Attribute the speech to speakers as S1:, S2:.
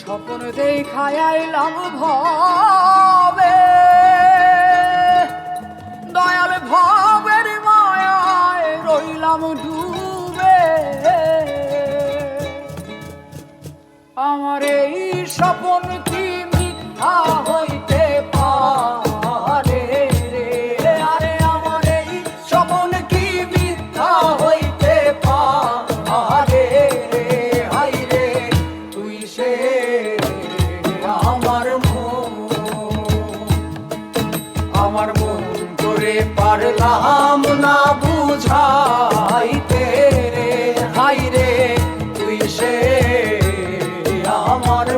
S1: স্বপ্ন দেখায় আইলাম ভবে, দয়াল ভবের মায়ায় রইলাম ডুবে। আমার এই স্বপ্ন কি মিথ্যা হইতে পারে রে? আরে আমার এই স্বপ্ন কি মিথ্যা হইতে পারে রে? হাই রে তুই সে আমার মন করে পারলাম না বুঝাইতে রে। হাই রে তুই সে আমার